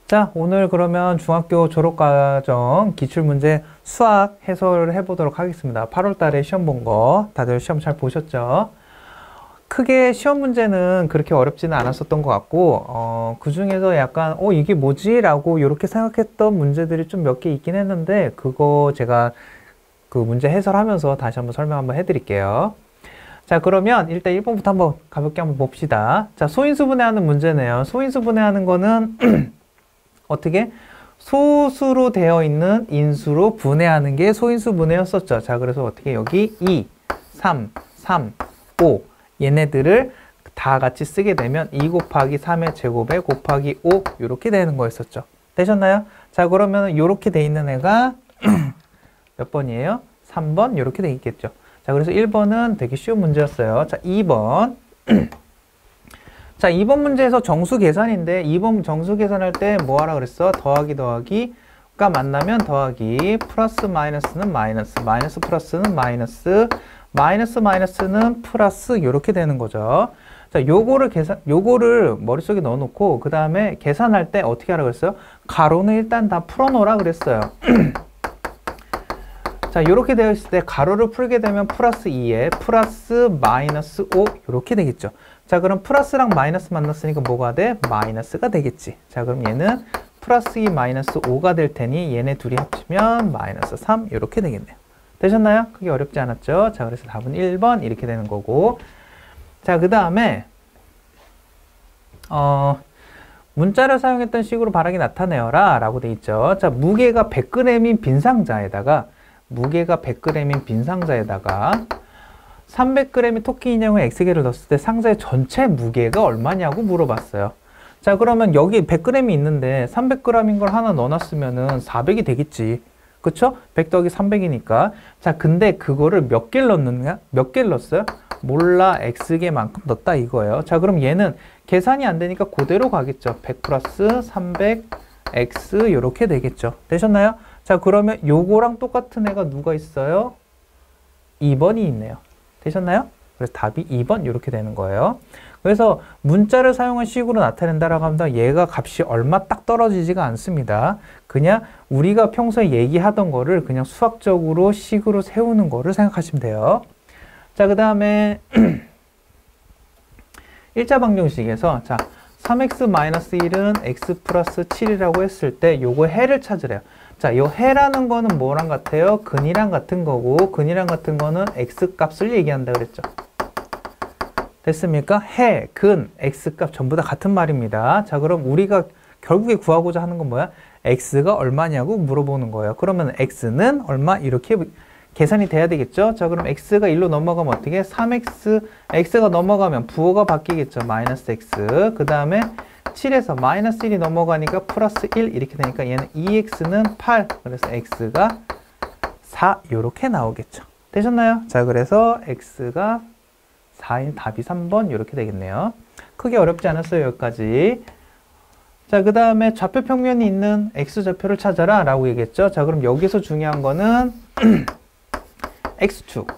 자, 오늘 그러면 중학교 졸업과정 기출문제 수학 해설을 해보도록 하겠습니다. 8월 달에 시험 본 거 다들 시험 잘 보셨죠? 크게 시험 문제는 그렇게 어렵지는 않았었던 것 같고 그 중에서 약간 이게 뭐지? 라고 이렇게 생각했던 문제들이 좀 몇 개 있긴 했는데 그거 제가 그 문제 해설하면서 다시 한번 설명 한번 해드릴게요. 자, 그러면 일단 1번부터 한번 가볍게 한번 봅시다. 자, 소인수 분해하는 문제네요. 소인수 분해하는 거는 어떻게? 소수로 되어 있는 인수로 분해하는 게 소인수 분해였었죠. 자, 그래서 어떻게 여기 2, 3, 3, 5 얘네들을 다 같이 쓰게 되면 2 곱하기 3의 제곱에 곱하기 5 이렇게 되는 거였었죠. 되셨나요? 자, 그러면 이렇게 돼 있는 애가 몇 번이에요? 3번 이렇게 돼 있겠죠. 자, 그래서 1번은 되게 쉬운 문제였어요. 자, 2번. 자, 2번 문제에서 정수 계산인데 2번 정수 계산할 때 뭐 하라 그랬어? 더하기가 만나면 더하기, 플러스 마이너스는 마이너스, 마이너스 플러스는 마이너스, 마이너스는 플러스 이렇게 되는 거죠. 자, 요거를 머릿속에 넣어 놓고 그 다음에 계산할 때 어떻게 하라 그랬어요? 가로는 일단 다 풀어 놓으라 그랬어요. 자, 이렇게 되어 있을 때 가로를 풀게 되면 플러스 2에 플러스 마이너스 5 이렇게 되겠죠. 자, 그럼 플러스랑 마이너스 만났으니까 뭐가 돼? 마이너스가 되겠지. 자, 그럼 얘는 플러스 2 마이너스 5가 될 테니 얘네 둘이 합치면 마이너스 3 이렇게 되겠네요. 되셨나요? 크게 어렵지 않았죠? 자, 그래서 답은 1번 이렇게 되는 거고. 자, 그 다음에 문자를 사용했던 식으로 바라기 나타내어라 라고 돼 있죠. 자, 무게가 100g인 빈 상자에다가 300g의 토끼 인형을 X개를 넣었을 때 상자의 전체 무게가 얼마냐고 물어봤어요. 자, 그러면 여기 100g이 있는데 300g인 걸 하나 넣어놨으면은 400이 되겠지. 그쵸? 100 더하기 300이니까. 자, 근데 그거를 몇 개를 넣느냐? 몇 개를 넣었어요? 몰라, X개만큼 넣었다 이거예요. 자, 그럼 얘는 계산이 안 되니까 그대로 가겠죠. 100 플러스 300 X 이렇게 되겠죠. 되셨나요? 자, 그러면 요거랑 똑같은 애가 누가 있어요? 2번이 있네요. 되셨나요? 그래서 답이 2번 이렇게 되는 거예요. 그래서 문자를 사용한 식으로 나타낸다라고 하면 얘가 값이 얼마 딱 떨어지지가 않습니다. 그냥 우리가 평소에 얘기하던 거를 그냥 수학적으로 식으로 세우는 거를 생각하시면 돼요. 자, 그 다음에 1차 방정식에서 자, 3x-1은 x 플러스 7이라고 했을 때 요거 해를 찾으래요. 자, 요 해라는 거는 뭐랑 같아요? 근이랑 같은 거고, 근이랑 같은 거는 x 값을 얘기한다 그랬죠. 됐습니까? 해, 근, x 값 전부 다 같은 말입니다. 자, 그럼 우리가 결국에 구하고자 하는 건 뭐야? x가 얼마냐고 물어보는 거예요. 그러면 x는 얼마? 이렇게 계산이 돼야 되겠죠? 자, 그럼 x가 1로 넘어가면 어떻게? 3x, x가 넘어가면 부호가 바뀌겠죠. 마이너스 x. 그 다음에 7에서 마이너스 1이 넘어가니까 플러스 1 이렇게 되니까 얘는 2x는 8. 그래서 x가 4 이렇게 나오겠죠. 되셨나요? 자, 그래서 x가 4인 답이 3번 이렇게 되겠네요. 크게 어렵지 않았어요. 여기까지. 자, 그 다음에 좌표 평면이 있는 x좌표를 찾아라 라고 얘기했죠. 자, 그럼 여기서 중요한 거는 x축,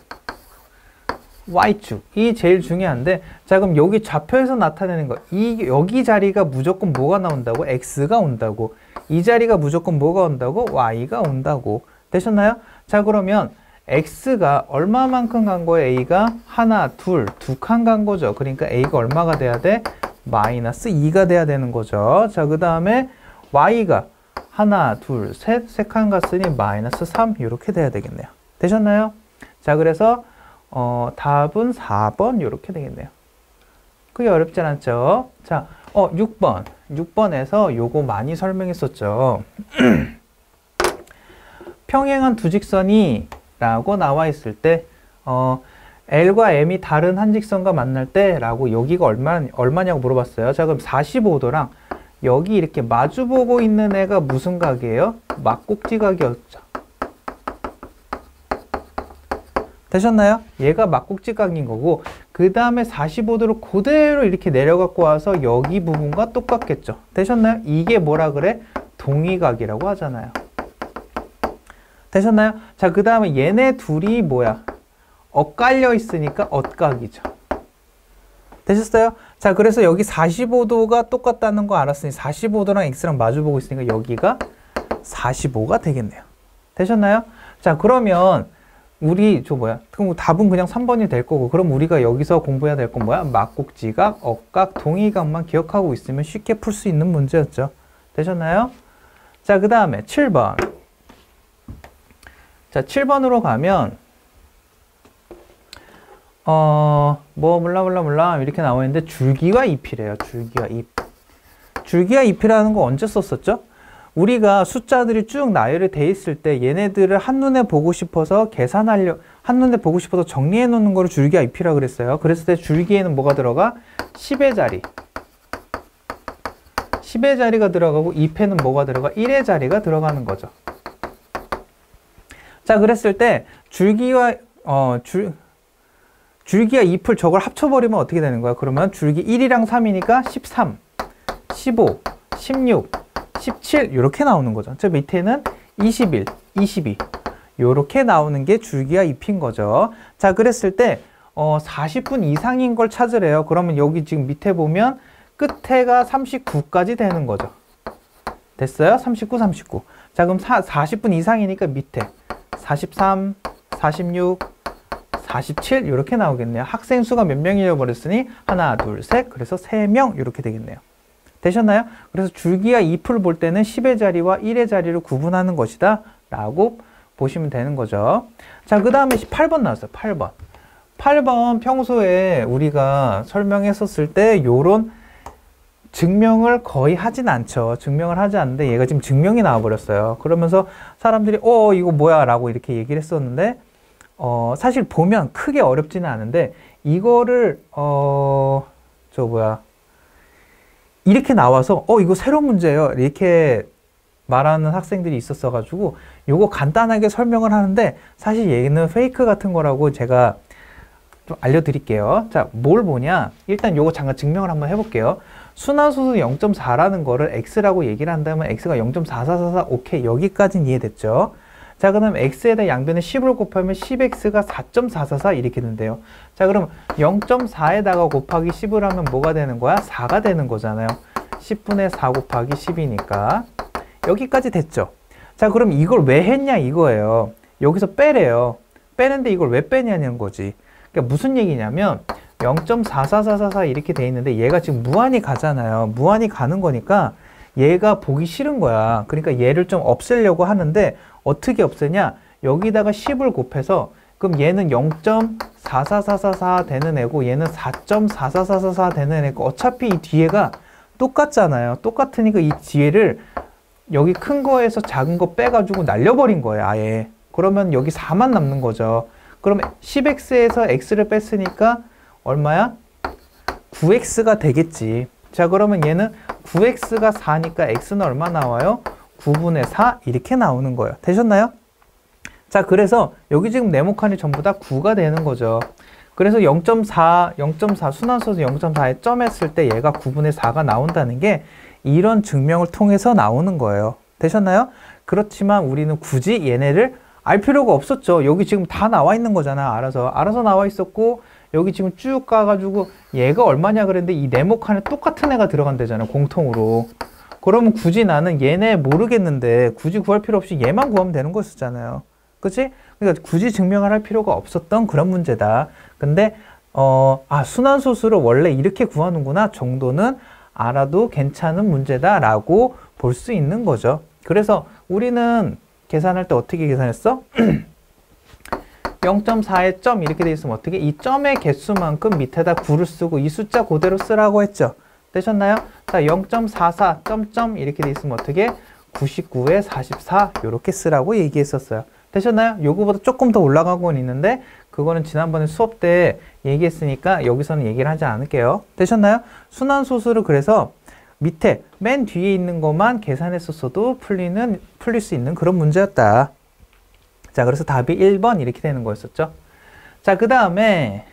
y축이 제일 중요한데, 자, 그럼 여기 좌표에서 나타내는 거, 여기 자리가 무조건 뭐가 나온다고? x가 온다고. 이 자리가 무조건 뭐가 온다고? y가 온다고. 되셨나요? 자, 그러면 x가 얼마만큼 간 거예요? a가 하나, 둘, 두 칸 간 거죠. 그러니까 a가 얼마가 돼야 돼? 마이너스 2가 돼야 되는 거죠. 자, 그 다음에 y가 하나, 둘, 셋, 세 칸 갔으니 마이너스 3 이렇게 돼야 되겠네요. 되셨나요? 자, 그래서 답은 4번 이렇게 되겠네요. 그게 어렵지 않았죠? 자, 6번. 6번에서 요거 많이 설명했었죠. 평행한 두 직선이 라고 나와 있을 때 L과 M이 다른 한 직선과 만날 때 라고 여기가 얼마냐고 물어봤어요. 자, 그럼 45도랑 여기 이렇게 마주보고 있는 애가 무슨 각이에요? 막꼭지각이었죠. 되셨나요? 얘가 막꼭지각인 거고, 그 다음에 45도로 그대로 이렇게 내려갖고 와서 여기 부분과 똑같겠죠. 되셨나요? 이게 뭐라 그래? 동의각이라고 하잖아요. 되셨나요? 자, 그 다음에 얘네 둘이 뭐야? 엇갈려 있으니까 엇각이죠. 되셨어요? 자, 그래서 여기 45도가 똑같다는 거 알았으니 45도랑 x랑 마주보고 있으니까 여기가 45가 되겠네요. 되셨나요? 자, 그러면 우리 그럼 답은 그냥 3번이 될 거고, 그럼 우리가 여기서 공부해야 될 건 뭐야? 막곡지각, 억각, 동의각만 기억하고 있으면 쉽게 풀 수 있는 문제였죠. 되셨나요? 자, 그 다음에 7번. 자, 7번으로 가면 몰라 이렇게 나와 있는데 줄기와 잎이래요. 줄기와 잎. 줄기와 잎이라는 거 언제 썼었죠? 우리가 숫자들이 쭉 나열이 돼 있을 때 얘네들을 한눈에 보고 싶어서 한눈에 보고 싶어서 정리해 놓는 거를 줄기와 잎이라고 그랬어요. 그랬을 때 줄기에는 뭐가 들어가? 10의 자리. 10의 자리가 들어가고 잎에는 뭐가 들어가? 1의 자리가 들어가는 거죠. 자, 그랬을 때 줄기와 잎을 저걸 합쳐버리면 어떻게 되는 거야? 그러면 줄기 1이랑 3이니까 13, 15, 16, 17 이렇게 나오는 거죠. 저 밑에는 21, 22 이렇게 나오는 게 줄기와 잎인 거죠. 자, 그랬을 때 40분 이상인 걸 찾으래요. 그러면 여기 지금 밑에 보면 끝에가 39까지 되는 거죠. 됐어요? 39, 39. 자, 그럼 40분 이상이니까 밑에 43, 46, 47 이렇게 나오겠네요. 학생 수가 몇 명이어 버렸으니 하나, 둘, 셋. 그래서 3명 이렇게 되겠네요. 되셨나요? 그래서 줄기와 잎을 볼 때는 10의 자리와 1의 자리를 구분하는 것이다 라고 보시면 되는 거죠. 자, 그 다음에 8번 나왔어요. 8번. 8번 평소에 우리가 설명했었을 때 요런 증명을 거의 하진 않죠. 증명을 하지 않는데 얘가 지금 증명이 나와버렸어요. 그러면서 사람들이 이거 뭐야 라고 이렇게 얘기를 했었는데 사실 보면 크게 어렵지는 않은데 이거를 이렇게 나와서 이거 새로운 문제예요 이렇게 말하는 학생들이 있었어 가지고 요거 간단하게 설명을 하는데 사실 얘는 페이크 같은 거라고 제가 좀 알려드릴게요. 자, 뭘 보냐? 일단 요거 잠깐 증명을 한번 해볼게요. 순환소수 0.4라는 거를 x라고 얘기를 한다면 x가 0.4444 오케이, 여기까지는 이해됐죠? 자, 그럼 x에다 양변에 10을 곱하면 10x가 4.444 이렇게 된대요. 자, 그럼 0.4에다가 곱하기 10을 하면 뭐가 되는 거야? 4가 되는 거잖아요. 10분의 4 곱하기 10이니까 여기까지 됐죠. 자, 그럼 이걸 왜 했냐 이거예요. 여기서 빼래요. 빼는데 이걸 왜 빼냐는 거지. 그러니까 무슨 얘기냐면 0.44444 이렇게 돼 있는데 얘가 지금 무한히 가잖아요. 무한히 가는 거니까 얘가 보기 싫은 거야. 그러니까 얘를 좀 없애려고 하는데 어떻게 없애냐? 여기다가 10을 곱해서 그럼 얘는 0.44444 되는 애고 얘는 4.44444 되는 애고 어차피 이 뒤에가 똑같잖아요. 똑같으니까 이 뒤에를 여기 큰 거에서 작은 거 빼가지고 날려버린 거예요. 아예. 그러면 여기 4만 남는 거죠. 그럼 10x에서 x를 뺐으니까 얼마야? 9x가 되겠지. 자, 그러면 얘는 9x가 4니까 x는 얼마 나와요? 9분의 4 이렇게 나오는 거예요. 되셨나요? 자, 그래서 여기 지금 네모칸이 전부 다 9가 되는 거죠. 그래서 0.4 순환소수 0.4에 점했을 때 얘가 9분의 4가 나온다는 게 이런 증명을 통해서 나오는 거예요. 되셨나요? 그렇지만 우리는 굳이 얘네를 알 필요가 없었죠. 여기 지금 다 나와 있는 거잖아. 알아서 나와 있었고 여기 지금 쭉 가가지고 얘가 얼마냐 그랬는데 이 네모칸에 똑같은 애가 들어간대잖아요. 공통으로. 그러면 굳이 나는 얘네 모르겠는데 굳이 구할 필요 없이 얘만 구하면 되는 거였잖아요. 그치? 그러니까 굳이 증명을 할 필요가 없었던 그런 문제다. 근데 순환소수를 원래 이렇게 구하는구나 정도는 알아도 괜찮은 문제다라고 볼 수 있는 거죠. 그래서 우리는 계산할 때 어떻게 계산했어? 0.4에 점 이렇게 돼 있으면 어떻게? 이 점의 개수만큼 밑에다 9를 쓰고 이 숫자 그대로 쓰라고 했죠. 되셨나요? 자, 0.44 점점 이렇게 돼 있으면 어떻게? 99에 44 이렇게 쓰라고 얘기했었어요. 되셨나요? 요거보다 조금 더 올라가고는 있는데 그거는 지난번에 수업 때 얘기했으니까 여기서는 얘기를 하지 않을게요. 되셨나요? 순환소수를 그래서 밑에 맨 뒤에 있는 것만 계산했었어도 풀릴 수 있는 그런 문제였다. 자, 그래서 답이 1번 이렇게 되는 거였었죠. 자, 그 다음에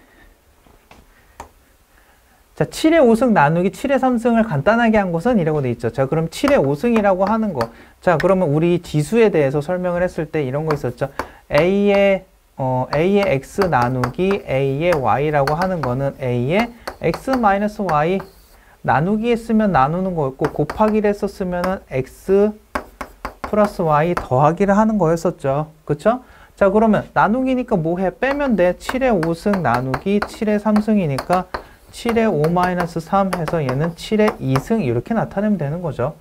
자, 7의 5승 나누기 7의 3승을 간단하게 한 것은 이라고 돼 있죠. 자, 그럼 7의 5승이라고 하는 거. 자, 그러면 우리 지수에 대해서 설명을 했을 때 이런 거 있었죠. A의 x 나누기 A의 y라고 하는 거는 A의 x 마이너스 y 나누기 했으면 나누는 거였고 곱하기를 했었으면 x 플러스 y 더하기를 하는 거였었죠. 그쵸? 자, 그러면 나누기니까 뭐 해? 빼면 돼. 7의 5승 나누기 7의 3승이니까 7의 5 마이너스 3 해서 얘는 7의 2승 이렇게 나타내면 되는 거죠.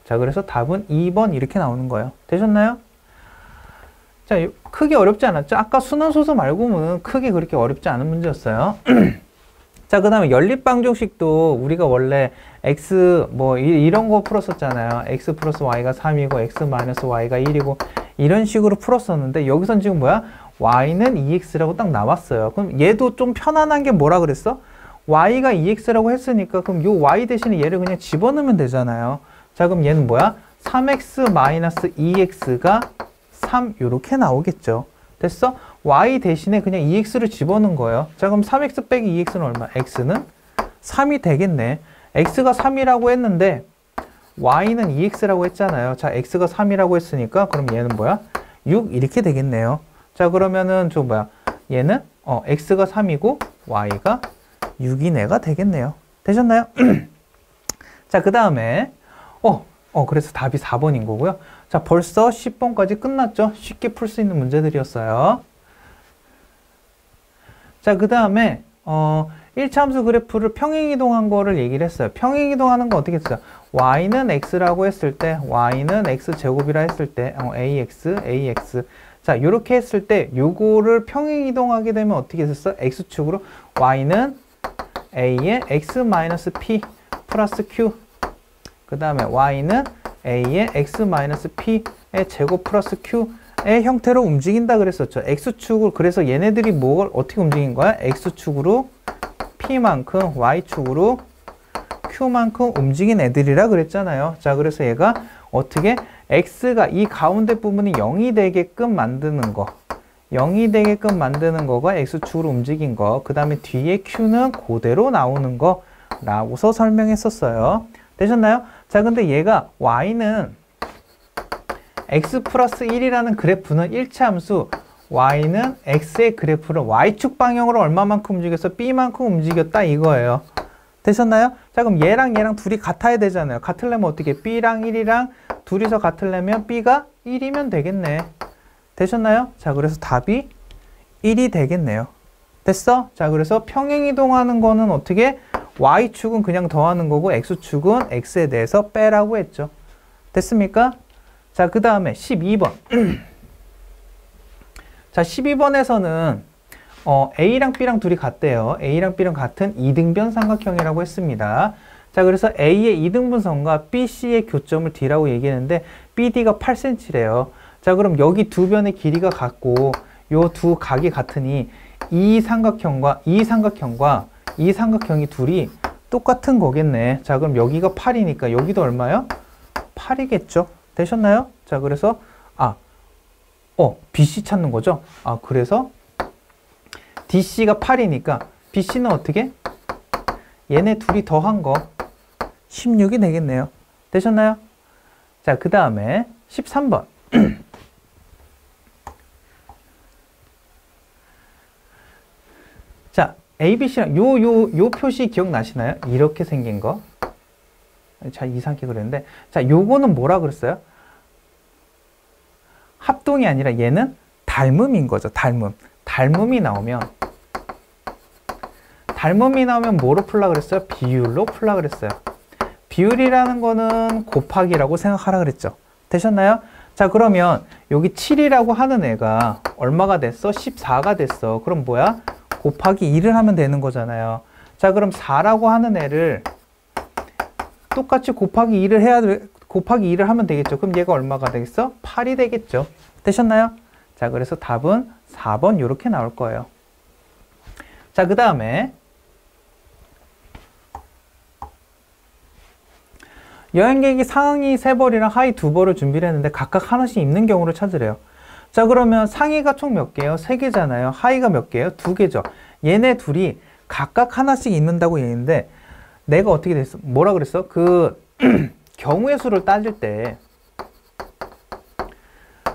자, 그래서 답은 2번 이렇게 나오는 거예요. 되셨나요? 자, 크게 어렵지 않았죠? 아까 순환소수 말고는 크게 그렇게 어렵지 않은 문제였어요. 자, 그 다음에 연립방정식도 우리가 원래 x 뭐 이런 거 풀었었잖아요. x 플러스 y가 3이고 x 마이너스 y가 1이고 이런 식으로 풀었었는데 여기선 지금 뭐야? y는 2x라고 딱 나왔어요. 그럼 얘도 좀 편안한 게 뭐라 그랬어? y가 2x라고 했으니까 그럼 요 y 대신에 얘를 그냥 집어넣으면 되잖아요. 자, 그럼 얘는 뭐야? 3x 마이너스 2x가 3 요렇게 나오겠죠. 됐어? y 대신에 그냥 2x를 집어넣은 거예요. 자, 그럼 3x 빼기 2x는 얼마? x는 3이 되겠네. x가 3이라고 했는데 y는 2x라고 했잖아요. 자, x가 3이라고 했으니까 그럼 얘는 뭐야? 6 이렇게 되겠네요. 자, 그러면은 저 뭐야? 얘는 x가 3이고 y가 6이네가 되겠네요. 되셨나요? 자, 그 다음에 그래서 답이 4번인 거고요. 자, 벌써 10번까지 끝났죠? 쉽게 풀 수 있는 문제들이었어요. 자, 그 다음에 1차 함수 그래프를 평행이동한 거를 얘기를 했어요. 평행이동하는 거 어떻게 했어요? y는 x라고 했을 때 y는 x제곱이라 했을 때 ax 자, 요렇게 했을 때 요거를 평행이동하게 되면 어떻게 됐어? x축으로 y는 a의 x-p 플러스 q 그 다음에 y는 a의 x-p의 제곱 플러스 q의 형태로 움직인다 그랬었죠. x축을 그래서 얘네들이 뭘 어떻게 움직인 거야? x축으로 p만큼 y축으로 q만큼 움직인 애들이라 그랬잖아요. 자, 그래서 얘가 어떻게 x가 이 가운데 부분이 0이 되게끔 만드는 거 0이 되게끔 만드는 거가 x축으로 움직인 거 그 다음에 뒤에 q는 그대로 나오는 거 라고서 설명했었어요. 되셨나요? 자, 근데 얘가 y는 x 플러스 1이라는 그래프는 1차 함수 y는 x의 그래프를 y축 방향으로 얼마만큼 움직였어? b만큼 움직였다 이거예요. 되셨나요? 자, 그럼 얘랑 둘이 같아야 되잖아요. 같으려면 어떻게? b랑 1이랑 둘이서 같으려면 b가 1이면 되겠네. 되셨나요? 자, 그래서 답이 1이 되겠네요. 됐어? 자, 그래서 평행이동하는 거는 어떻게? y축은 그냥 더하는 거고 x축은 x에 대해서 빼라고 했죠. 됐습니까? 자, 그 다음에 12번. 자, 12번에서는 A랑 B랑 둘이 같대요. A랑 B랑 같은 이등변 삼각형이라고 했습니다. 자, 그래서 A의 이등분선과 BC의 교점을 D라고 얘기했는데 BD가 8cm래요. 자, 그럼 여기 두 변의 길이가 같고 요 두 각이 같으니 이 삼각형과 이 삼각형이 둘이 똑같은 거겠네. 자, 그럼 여기가 8이니까 여기도 얼마요? 8이겠죠. 되셨나요? 자, 그래서 BC 찾는 거죠. 그래서 DC가 8이니까 BC는 어떻게? 얘네 둘이 더한 거 16이 되겠네요. 되셨나요? 자, 그 다음에 13번. 자, ABC랑 요 표시 기억나시나요? 이렇게 생긴 거. 잘 이상하게 그랬는데. 자, 요거는 뭐라 그랬어요? 합동이 아니라 얘는 닮음인 거죠. 닮음이 나오면 뭐로 풀라 그랬어요? 비율로 풀라 그랬어요. 비율이라는 거는 곱하기라고 생각하라 그랬죠. 되셨나요? 자, 그러면 여기 7이라고 하는 애가 얼마가 됐어? 14가 됐어. 그럼 뭐야? 곱하기 2를 하면 되는 거잖아요. 자, 그럼 4라고 하는 애를 똑같이 곱하기 2를 하면 되겠죠. 그럼 얘가 얼마가 되겠어? 8이 되겠죠. 되셨나요? 자, 그래서 답은 4번 이렇게 나올 거예요. 자, 그 다음에 여행객이 상의 3벌이랑 하의 2벌을 준비를 했는데 각각 하나씩 입는 경우를 찾으래요. 자, 그러면 상의가 총 몇 개예요? 3개잖아요. 하의가 몇 개예요? 2개죠. 얘네 둘이 각각 하나씩 입는다고 얘기했는데 내가 어떻게 됐어? 뭐라 그랬어? 그 경우의 수를 따질 때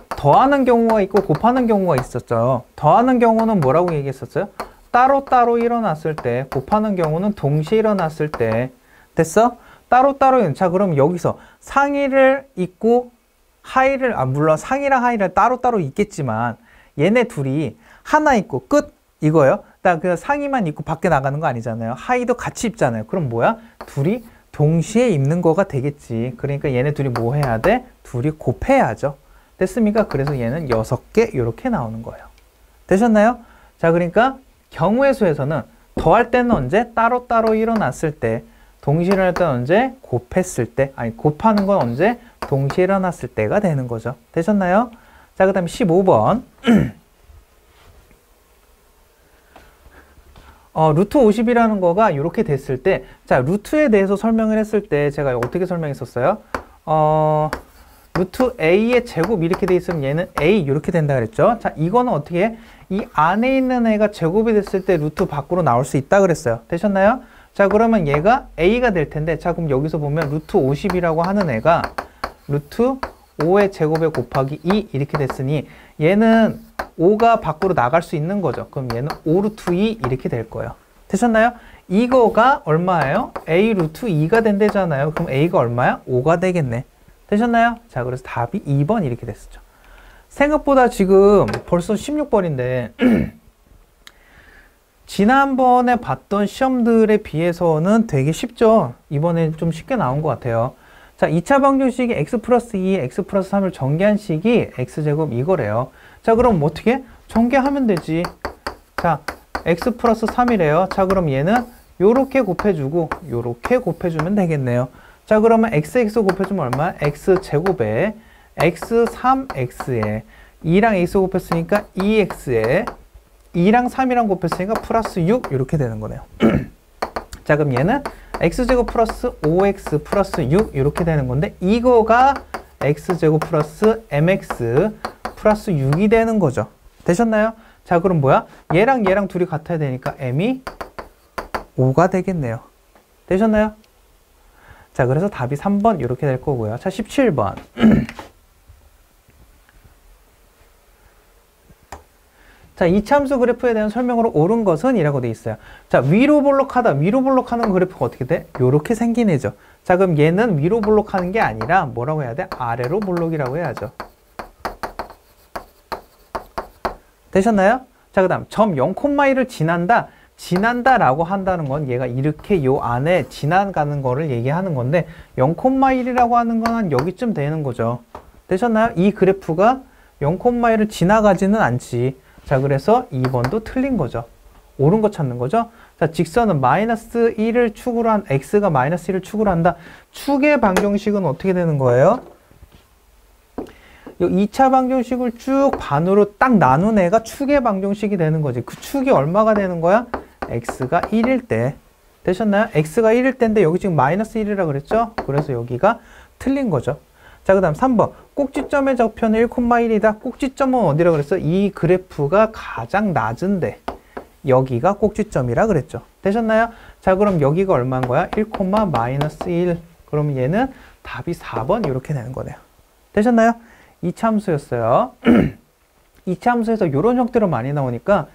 더하는 경우가 있고 곱하는 경우가 있었죠. 더하는 경우는 뭐라고 얘기했었어요? 따로따로 일어났을 때, 곱하는 경우는 동시에 일어났을 때. 됐어? 따로따로. 자, 그럼 여기서 상의를 입고 하의를, 물론 상의랑 하의를 따로따로 입겠지만 얘네 둘이 하나 입고 끝 이거예요. 딱 그 상의만 입고 밖에 나가는 거 아니잖아요. 하의도 같이 입잖아요. 그럼 뭐야? 둘이 동시에 입는 거가 되겠지. 그러니까 얘네 둘이 뭐 해야 돼? 둘이 곱해야죠. 됐습니까? 그래서 얘는 6개 이렇게 나오는 거예요. 되셨나요? 자, 그러니까 경우의 수에서는 더할 때는 언제? 따로따로 일어났을 때. 동시에 일어날 때는 언제? 곱했을 때. 아니, 곱하는 건 언제? 동시에 일어났을 때가 되는 거죠. 되셨나요? 자, 그 다음에 15번. 루트 50이라는 거가 이렇게 됐을 때, 자, 루트에 대해서 설명을 했을 때 제가 어떻게 설명했었어요? 루트 a의 제곱 이렇게 돼 있으면 얘는 a 이렇게 된다 그랬죠? 자, 이거는 어떻게 해? 이 안에 있는 애가 제곱이 됐을 때 루트 밖으로 나올 수 있다 그랬어요. 되셨나요? 자, 그러면 얘가 a가 될 텐데, 자, 그럼 여기서 보면 루트 50이라고 하는 애가 루트 5의 제곱에 곱하기 2 이렇게 됐으니 얘는 5가 밖으로 나갈 수 있는 거죠. 그럼 얘는 5 루트 2 이렇게 될 거예요. 되셨나요? 이거가 얼마예요? a 루트 2가 된대잖아요. 그럼 a가 얼마야? 5가 되겠네. 되셨나요? 자, 그래서 답이 2번 이렇게 됐었죠. 생각보다 지금 벌써 16번인데 지난번에 봤던 시험들에 비해서는 되게 쉽죠? 이번에 좀 쉽게 나온 것 같아요. 자, 2차 방정식이 x 플러스 2, x 플러스 3을 전개한 식이 x제곱 이거래요. 자, 그럼 어떻게? 전개하면 되지. 자, x 플러스 3이래요. 자, 그럼 얘는 요렇게 곱해주고 요렇게 곱해주면 되겠네요. 자, 그러면 x 곱해주면 얼마야? x제곱에 x3x에 2랑 x 곱했으니까 2x에 2랑 3이랑 곱했으니까 플러스 6 이렇게 되는 거네요. 자, 그럼 얘는 x제곱 플러스 5x 플러스 6 이렇게 되는 건데 이거가 x제곱 플러스 mx 플러스 6이 되는 거죠. 되셨나요? 자, 그럼 뭐야? 얘랑 얘랑 둘이 같아야 되니까 m이 5가 되겠네요. 되셨나요? 자, 그래서 답이 3번 이렇게 될 거고요. 자, 17번. 자, 이차함수 그래프에 대한 설명으로 옳은 것은 이라고 돼 있어요. 자, 위로 볼록하다. 위로 볼록하는 그래프가 어떻게 돼? 요렇게 생긴 애죠. 자, 그럼 얘는 위로 볼록하는 게 아니라 뭐라고 해야 돼? 아래로 볼록이라고 해야죠. 되셨나요? 자, 그 다음 점 0,1을 지난다. 지난다라고 한다는 건 얘가 이렇게 요 안에 지나가는 거를 얘기하는 건데 0,1이라고 하는 건 한 여기쯤 되는 거죠. 되셨나요? 이 그래프가 0,1을 지나가지는 않지. 자, 그래서 2번도 틀린 거죠. 옳은 거 찾는 거죠. 자, 직선은 마이너스 1을 축으로 한, x가 마이너스 1을 축으로 한다. 축의 방정식은 어떻게 되는 거예요? 이 2차 방정식을 쭉 반으로 딱 나눈 애가 축의 방정식이 되는 거지. 그 축이 얼마가 되는 거야? x가 1일 때. 되셨나요? x가 1일 때인데 여기 지금 마이너스 1이라 그랬죠? 그래서 여기가 틀린 거죠. 자, 그 다음 3번. 꼭지점의 적편은 1,1이다. 꼭지점은 어디라 그랬어? 이 그래프가 가장 낮은데 여기가 꼭지점이라 그랬죠. 되셨나요? 자, 그럼 여기가 얼마인 거야? 1, 마이너스 1. 그럼 얘는 답이 4번 이렇게 되는 거네요. 되셨나요? 2차 함수였어요. 2차 함수에서 이런 형태로 많이 나오니까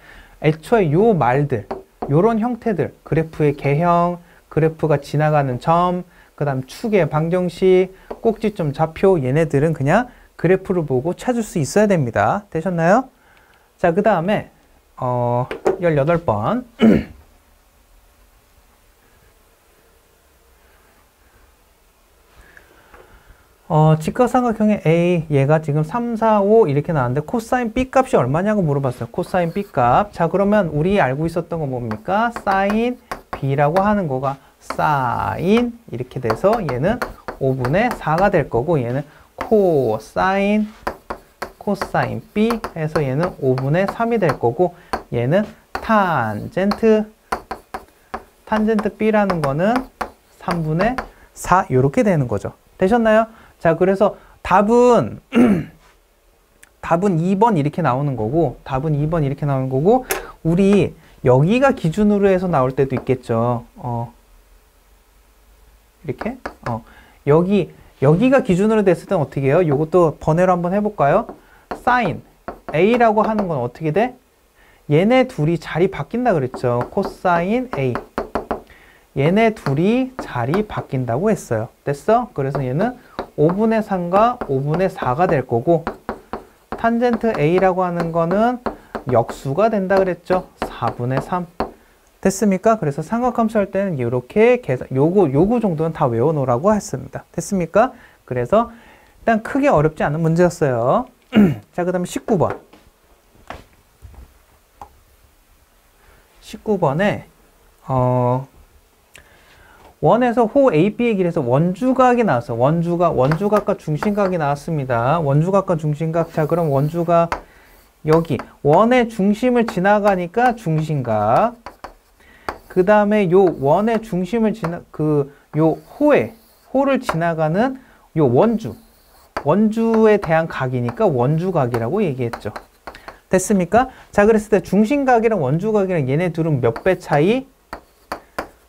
애초에 요 말들, 요런 형태들, 그래프의 개형, 그래프가 지나가는 점, 그 다음 축의 방정식, 꼭지점 좌표, 얘네들은 그냥 그래프를 보고 찾을 수 있어야 됩니다. 되셨나요? 자, 그 다음에 18번. 직각삼각형의 A, 얘가 지금 3, 4, 5 이렇게 나왔는데 코사인 B 값이 얼마냐고 물어봤어요. 코사인 B 값. 자, 그러면 우리 알고 있었던 건 뭡니까? 사인 B라고 하는 거가 사인 이렇게 돼서 얘는 5분의 4가 될 거고 얘는 코사인 B 해서 얘는 5분의 3이 될 거고 얘는 탄젠트 B라는 거는 3분의 4 이렇게 되는 거죠. 되셨나요? 자, 그래서 답은 2번 이렇게 나오는 거고 답은 2번 이렇게 나오는 거고 우리 여기가 기준으로 해서 나올 때도 있겠죠. 이렇게 여기가 기준으로 됐을 땐 어떻게 해요? 요것도 번외로 한번 해볼까요? 사인 A라고 하는 건 어떻게 돼? 얘네 둘이 자리 바뀐다 그랬죠. 코사인 A. 얘네 둘이 자리 바뀐다고 했어요. 됐어? 그래서 얘는 5분의 3과 5분의 4가 될 거고, 탄젠트 A라고 하는 거는 역수가 된다 그랬죠. 4분의 3. 됐습니까? 그래서 삼각함수 할 때는 이렇게 계산, 요거 정도는 다 외워놓으라고 했습니다. 됐습니까? 그래서 일단 크게 어렵지 않은 문제였어요. 자, 그 다음에 19번. 19번에, 원에서 호 AB의 길에서 원주각이 나왔어. 원주각과 중심각이 나왔습니다. 원주각과 중심각. 자, 그럼 원주각, 여기, 원의 중심을 지나가니까 중심각. 그 다음에 요 원의 중심을 요 호를 지나가는 요 원주에 대한 각이니까 원주각이라고 얘기했죠. 됐습니까? 자, 그랬을 때 중심각이랑 원주각이랑 얘네 둘은 몇 배 차이?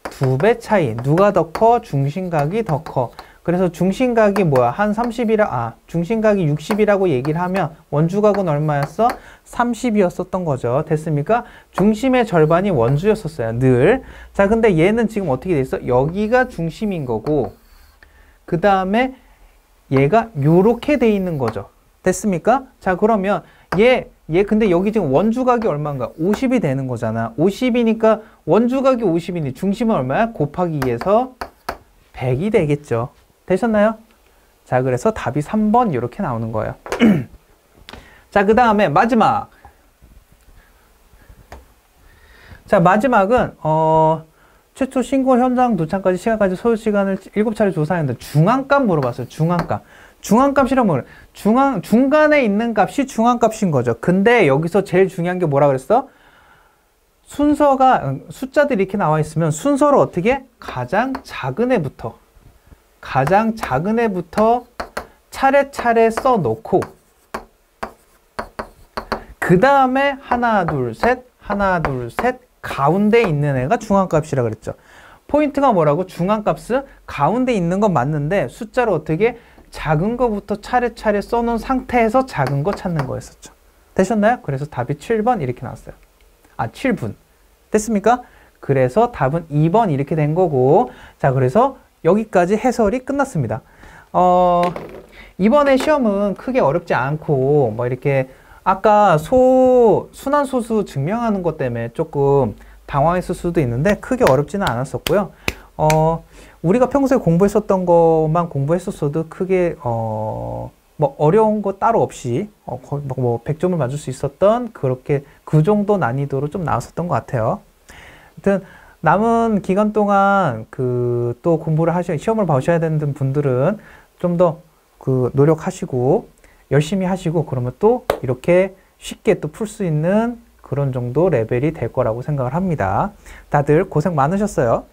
2배 차이. 누가 더 커? 중심각이 더 커. 그래서 중심각이 뭐야? 한 30이라, 중심각이 60이라고 얘기를 하면 원주각은 얼마였어? 30이었었던 거죠. 됐습니까? 중심의 절반이 원주였었어요. 늘. 자, 근데 얘는 지금 어떻게 돼 있어? 여기가 중심인 거고, 그 다음에 얘가 요렇게 돼 있는 거죠. 됐습니까? 자, 그러면 얘 근데 여기 지금 원주각이 얼마인가? 50이 되는 거잖아. 50이니까 원주각이 50이니 중심은 얼마야? 곱하기 2에서 100이 되겠죠. 되셨나요? 자, 그래서 답이 3번 이렇게 나오는 거예요. 자, 그 다음에 마지막. 자, 마지막은 최초 신고 현장 도착까지 시간까지 소요 시간을 7차례 조사했는데 중앙값 물어봤어요. 중앙값이란 뭐예요? 중간에 있는 값이 중앙값인 거죠. 근데 여기서 제일 중요한 게 뭐라 그랬어? 순서가, 숫자들이 이렇게 나와 있으면 순서를 어떻게? 가장 작은 애부터 차례차례 써놓고, 그 다음에 하나, 둘, 셋, 가운데 있는 애가 중앙값이라 그랬죠. 포인트가 뭐라고? 중앙값은 가운데 있는 건 맞는데 숫자를 어떻게? 작은 거부터 차례차례 써놓은 상태에서 작은 거 찾는 거였었죠. 되셨나요? 그래서 답이 7번 이렇게 나왔어요. 7분. 됐습니까? 그래서 답은 2번 이렇게 된 거고, 자, 그래서 여기까지 해설이 끝났습니다. 이번에 시험은 크게 어렵지 않고, 뭐 이렇게 아까 순환소수 증명하는 것 때문에 조금 당황했을 수도 있는데 크게 어렵지는 않았었고요. 우리가 평소에 공부했었던 것만 공부했었어도 크게 뭐 어려운 거 따로 없이 거의 뭐 100점을 맞을 수 있었던 그렇게 그 정도 난이도로 좀 나왔었던 것 같아요. 아무튼 남은 기간 동안 또 공부를 시험을 봐주셔야 되는 분들은 좀 더 노력하시고 열심히 하시고, 그러면 또 이렇게 쉽게 또 풀 수 있는 그런 정도 레벨이 될 거라고 생각을 합니다. 다들 고생 많으셨어요.